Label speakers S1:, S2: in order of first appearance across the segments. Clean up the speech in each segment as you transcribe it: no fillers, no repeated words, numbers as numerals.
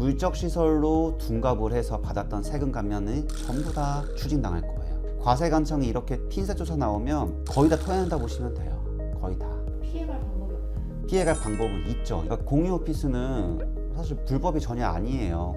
S1: 물적시설로 둔갑을 해서 받았던 세금 감면은 전부 다 추징당할 거예요. 과세관청이 이렇게 핀셋조사 나오면 거의 다 토해낸다 보시면 돼요. 거의 다.
S2: 피해갈 방법이 없나요?
S1: 피해갈 방법은 있죠. 그러니까 공유 오피스는 사실 불법이 전혀 아니에요.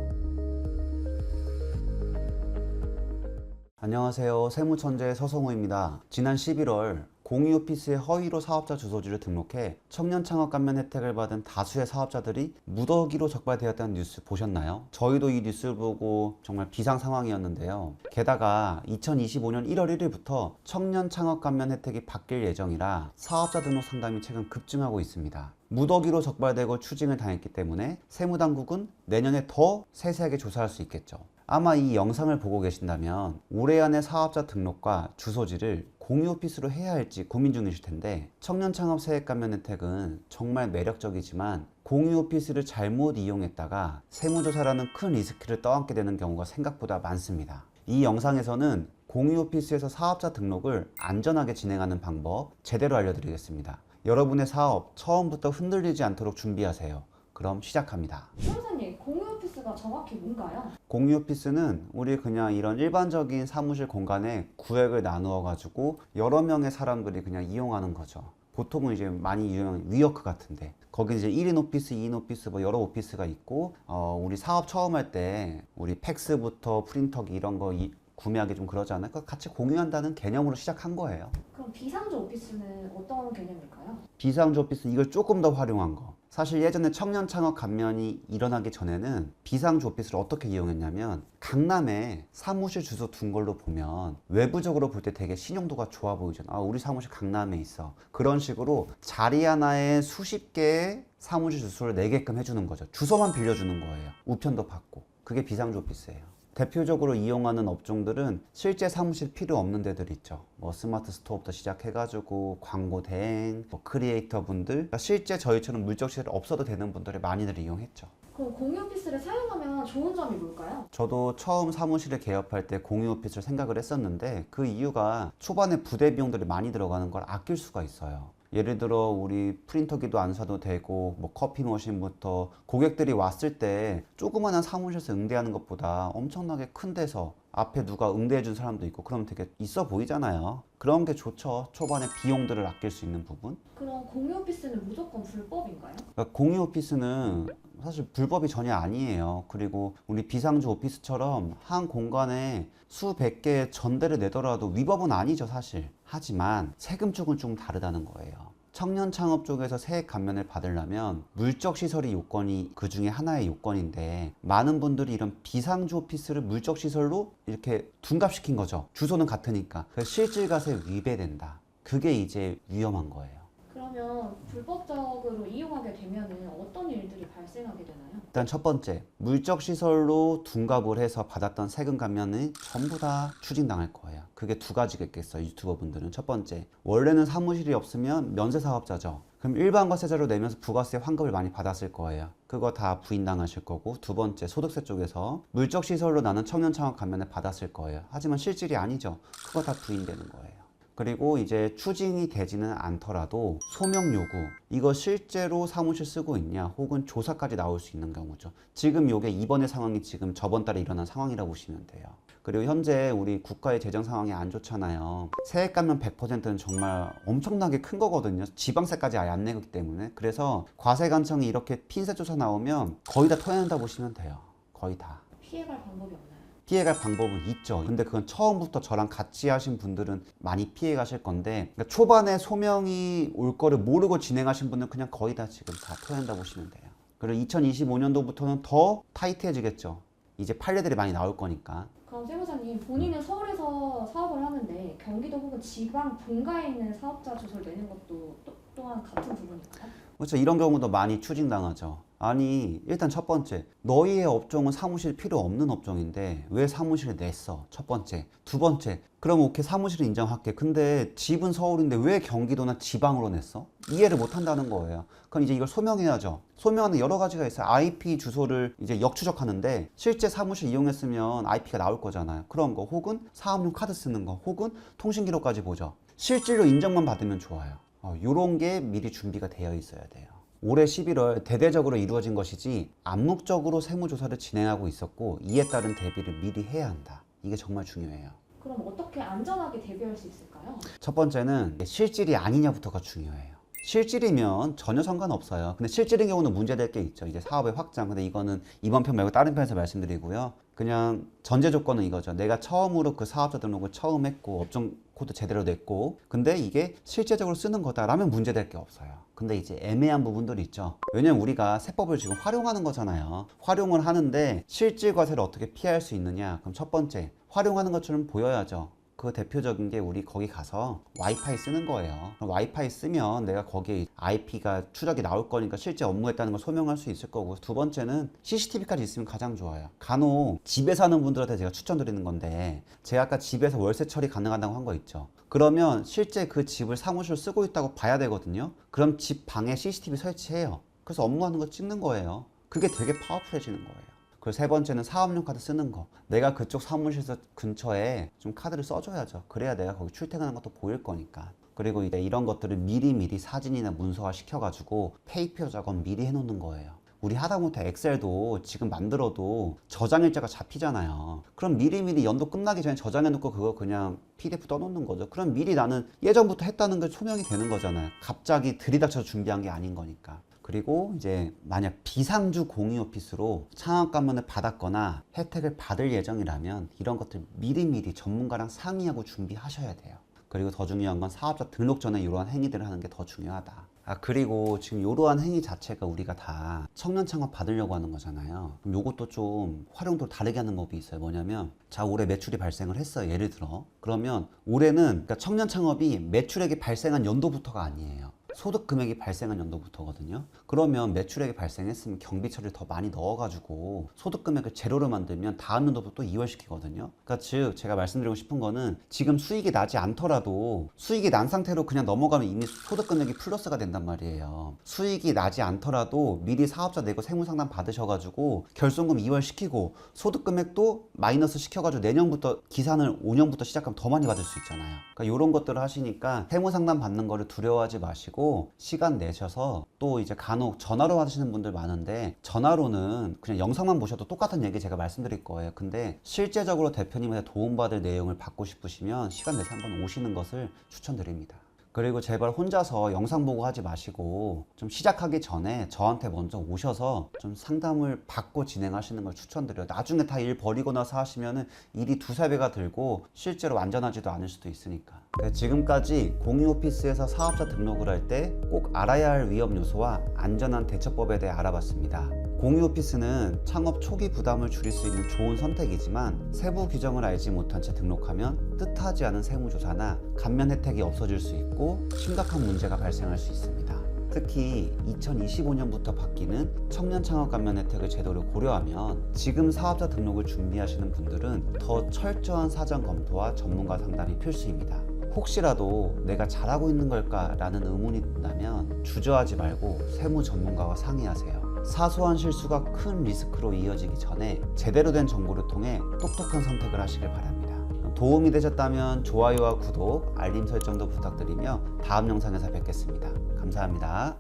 S1: 안녕하세요. 세무천재 서성호입니다. 지난 11월 공유 오피스에 허위로 사업자 주소지를 등록해 청년 창업 감면 혜택을 받은 다수의 사업자들이 무더기로 적발되었다는 뉴스 보셨나요? 저희도 이 뉴스를 보고 정말 비상 상황이었는데요. 게다가 2025년 1월 1일부터 청년 창업 감면 혜택이 바뀔 예정이라 사업자 등록 상담이 최근 급증하고 있습니다. 무더기로 적발되고 추징을 당했기 때문에 세무당국은 내년에 더 세세하게 조사할 수 있겠죠. 아마 이 영상을 보고 계신다면 올해 안에 사업자 등록과 주소지를 공유 오피스로 해야 할지 고민 중이실 텐데, 청년 창업 세액 감면 혜택은 정말 매력적이지만 공유 오피스를 잘못 이용했다가 세무조사라는 큰 리스크를 떠안게 되는 경우가 생각보다 많습니다. 이 영상에서는 공유 오피스에서 사업자 등록을 안전하게 진행하는 방법 제대로 알려드리겠습니다. 여러분의 사업 처음부터 흔들리지 않도록 준비하세요. 그럼 시작합니다.
S2: 변호사님, 공유 오피스가 정확히 뭔가요?
S1: 공유 오피스는 우리 그냥 이런 일반적인 사무실 공간에 구획을 나누어 가지고 여러 명의 사람들이 그냥 이용하는 거죠. 보통은 이제 많이 유명한 위워크 같은데, 거기 이제 1인 오피스, 2인 오피스 뭐 여러 오피스가 있고, 우리 사업 처음 할 때 우리 팩스부터 프린터기 이런 거 구매하기 좀 그러잖아요. 그거 같이 공유한다는 개념으로 시작한 거예요.
S2: 그럼 비상조 오피스는 어떤 개념일까요?
S1: 비상조 오피스, 이걸 조금 더 활용한 거. 사실 예전에 청년 창업 감면이 일어나기 전에는 비상조 오피스를 어떻게 이용했냐면, 강남에 사무실 주소 둔 걸로 보면 외부적으로 볼 때 되게 신용도가 좋아 보이잖아. 우리 사무실 강남에 있어. 그런 식으로 자리 하나에 수십 개의 사무실 주소를 내게끔 해주는 거죠. 주소만 빌려주는 거예요. 우편도 받고. 그게 비상조 오피스예요. 대표적으로 이용하는 업종들은 실제 사무실 필요 없는 데들 있죠. 뭐 스마트 스토어부터 시작해가지고 광고 대행, 뭐 크리에이터 분들, 그러니까 실제 저희처럼 물적시설이 없어도 되는 분들이 많이들 이용했죠.
S2: 그럼 공유 오피스를 사용하면 좋은 점이 뭘까요?
S1: 저도 처음 사무실을 개업할 때 공유 오피스를 생각을 했었는데, 그 이유가 초반에 부대 비용들이 많이 들어가는 걸 아낄 수가 있어요. 예를 들어 우리 프린터기도 안 사도 되고, 뭐 커피 머신부터 고객들이 왔을 때 조그마한 사무실에서 응대하는 것보다 엄청나게 큰 데서 앞에 누가 응대해 준 사람도 있고 그러면 되게 있어 보이잖아요. 그런 게 좋죠. 초반에 비용들을 아낄 수 있는 부분.
S2: 그럼 공유 오피스는 무조건 불법인가요?
S1: 그러니까 공유 오피스는 사실 불법이 전혀 아니에요. 그리고 우리 비상조 오피스처럼 한 공간에 수백 개의 전대를 내더라도 위법은 아니죠, 사실. 하지만 세금 쪽은 좀 다르다는 거예요. 청년 창업 쪽에서 세액 감면을 받으려면 물적 시설이 요건이 그 중에 하나의 요건인데, 많은 분들이 이런 비상조 오피스를 물적 시설로 이렇게 둔갑시킨 거죠. 주소는 같으니까. 그래서 실질과세 위배된다. 그게 이제 위험한 거예요.
S2: 그러면 불법적으로 이용하게 되면 어떤 일들이 발생하게 되나요?
S1: 일단 첫 번째, 물적 시설로 둔갑을 해서 받았던 세금 감면은 전부 다 추징당할 거예요. 그게 두 가지가 있겠어요, 유튜버 분들은. 첫 번째, 원래는 사무실이 없으면 면세 사업자죠. 그럼 일반 과세자로 내면서 부가세 환급을 많이 받았을 거예요. 그거 다 부인당하실 거고, 두 번째, 소득세 쪽에서 물적 시설로 나는 청년 창업 감면을 받았을 거예요. 하지만 실질이 아니죠. 그거 다 부인되는 거예요. 그리고 이제 추징이 되지는 않더라도 소명 요구, 이거 실제로 사무실 쓰고 있냐, 혹은 조사까지 나올 수 있는 경우죠. 지금 요게 이번의 상황이 지금 저번 달에 일어난 상황이라고 보시면 돼요. 그리고 현재 우리 국가의 재정 상황이 안 좋잖아요. 세액 감면 100%는 정말 엄청나게 큰 거거든요. 지방세까지 아예 안 내기 때문에. 그래서 과세관청이 이렇게 핀셋 조사 나오면 거의 다 토해낸다 보시면 돼요. 거의 다.
S2: 피해갈 방법이 없나요?
S1: 피해갈 방법은 있죠. 근데 그건 처음부터 저랑 같이 하신 분들은 많이 피해 가실 건데, 그러니까 초반에 소명이 올 거를 모르고 진행하신 분은 그냥 거의 다 지금 다 토해낸다 보시면 돼요. 그리고 2025년도부터는 더 타이트해지겠죠. 이제 판례들이 많이 나올 거니까.
S2: 그럼 세무사님, 본인은 서울에서 사업을 하는데 경기도 혹은 지방 본가에 있는 사업자 주소를 내는 것도 또한 같은 부분일까요?
S1: 그렇죠. 이런 경우도 많이 추징당하죠. 아니, 일단 첫 번째, 너희의 업종은 사무실 필요 없는 업종인데 왜 사무실을 냈어? 첫 번째. 두 번째, 그럼 오케이, 사무실을 인정할게. 근데 집은 서울인데 왜 경기도나 지방으로 냈어? 이해를 못 한다는 거예요. 그럼 이제 이걸 소명해야죠. 소명하는 여러 가지가 있어요. IP 주소를 이제 역추적하는데, 실제 사무실 이용했으면 IP가 나올 거잖아요. 그런 거, 혹은 사업용 카드 쓰는 거, 혹은 통신기록까지 보죠. 실질로 인정만 받으면 좋아요. 요런 게 미리 준비가 되어 있어야 돼요. 올해 11월 대대적으로 이루어진 것이지 암묵적으로 세무조사를 진행하고 있었고 이에 따른 대비를 미리 해야 한다. 이게 정말 중요해요.
S2: 그럼 어떻게 안전하게 대비할 수 있을까요?
S1: 첫 번째는 실질이 아니냐부터가 중요해요. 실질이면 전혀 상관없어요. 근데 실질인 경우는 문제될 게 있죠. 이제 사업의 확장. 근데 이거는 이번 편 말고 다른 편에서 말씀드리고요. 그냥 전제 조건은 이거죠. 내가 처음으로 그 사업자 등록을 처음 했고 업종 코드 제대로 냈고 근데 이게 실제적으로 쓰는 거다라면 문제될 게 없어요. 근데 이제 애매한 부분들이 있죠. 왜냐면 우리가 세법을 지금 활용하는 거잖아요. 활용을 하는데 실질 과세를 어떻게 피할 수 있느냐. 그럼 첫 번째, 활용하는 것처럼 보여야죠. 그 대표적인 게 우리 거기 가서 와이파이 쓰는 거예요. 그럼 와이파이 쓰면 내가 거기에 IP가 추적이 나올 거니까 실제 업무했다는 걸 소명할 수 있을 거고, 두 번째는 CCTV까지 있으면 가장 좋아요. 간혹 집에 사는 분들한테 제가 추천드리는 건데, 제가 아까 집에서 월세 처리 가능하다고 한 거 있죠. 그러면 실제 그 집을 사무실 쓰고 있다고 봐야 되거든요. 그럼 집 방에 CCTV 설치해요. 그래서 업무하는 거 찍는 거예요. 그게 되게 파워풀해지는 거예요. 그리고 세 번째는 사업용 카드 쓰는 거. 내가 그쪽 사무실에서 근처에 좀 카드를 써줘야죠. 그래야 내가 거기 출퇴근하는 것도 보일 거니까. 그리고 이제 이런 것들을 미리미리 사진이나 문서화 시켜가지고 페이퍼 작업 미리 해놓는 거예요. 우리 하다못해 엑셀도 지금 만들어도 저장일자가 잡히잖아요. 그럼 미리미리 연도 끝나기 전에 저장해놓고 그거 그냥 PDF 떠놓는 거죠. 그럼 미리 나는 예전부터 했다는 게 소명이 되는 거잖아요. 갑자기 들이닥쳐서 준비한 게 아닌 거니까. 그리고 이제 만약 비상주 공유 오피스로 창업 감면을 받았거나 혜택을 받을 예정이라면 이런 것들 미리미리 전문가랑 상의하고 준비하셔야 돼요. 그리고 더 중요한 건 사업자 등록 전에 이러한 행위들을 하는 게 더 중요하다. 그리고 지금 이러한 행위 자체가 우리가 다 청년 창업 받으려고 하는 거잖아요. 그럼 요것도 좀 활용도를 다르게 하는 법이 있어요. 뭐냐면, 자, 올해 매출이 발생을 했어요. 예를 들어. 그러면 올해는 그러니까 청년 창업이 매출액이 발생한 연도부터가 아니에요. 소득 금액이 발생한 연도부터거든요. 그러면 매출액이 발생했으면 경비 처리를 더 많이 넣어가지고 소득 금액을 제로로 만들면 다음 연도부터 또 이월시키거든요. 그러니까 즉 제가 말씀드리고 싶은 거는 지금 수익이 나지 않더라도 수익이 난 상태로 그냥 넘어가면 이미 소득 금액이 플러스가 된단 말이에요. 수익이 나지 않더라도 미리 사업자 내고 세무상담 받으셔가지고 결손금 이월시키고 소득 금액도 마이너스 시켜가지고 내년부터 기산을 5년부터 시작하면 더 많이 받을 수 있잖아요. 그러니까 이런 것들을 하시니까 세무상담 받는 거를 두려워하지 마시고 시간 내셔서, 또 이제 간혹 전화로 하시는 분들 많은데 전화로는 그냥 영상만 보셔도 똑같은 얘기 제가 말씀드릴 거예요. 근데 실제적으로 대표님한테 도움받을 내용을 받고 싶으시면 시간 내서 한번 오시는 것을 추천드립니다. 그리고 제발 혼자서 영상 보고 하지 마시고 좀 시작하기 전에 저한테 먼저 오셔서 좀 상담을 받고 진행하시는 걸 추천드려요. 나중에 다 일 버리고 나서 하시면은 일이 두세 배가 들고 실제로 안전하지도 않을 수도 있으니까. 지금까지 공유 오피스에서 사업자 등록을 할 때 꼭 알아야 할 위험 요소와 안전한 대처법에 대해 알아봤습니다. 공유 오피스는 창업 초기 부담을 줄일 수 있는 좋은 선택이지만 세부 규정을 알지 못한 채 등록하면 뜻하지 않은 세무조사나 감면 혜택이 없어질 수 있고 심각한 문제가 발생할 수 있습니다. 특히 2025년부터 바뀌는 청년 창업 감면 혜택을 제도를 고려하면 지금 사업자 등록을 준비하시는 분들은 더 철저한 사전 검토와 전문가 상담이 필수입니다. 혹시라도 내가 잘하고 있는 걸까라는 의문이 든다면 주저하지 말고 세무 전문가와 상의하세요. 사소한 실수가 큰 리스크로 이어지기 전에 제대로 된 정보를 통해 똑똑한 선택을 하시길 바랍니다. 도움이 되셨다면 좋아요와 구독, 알림 설정도 부탁드리며 다음 영상에서 뵙겠습니다. 감사합니다.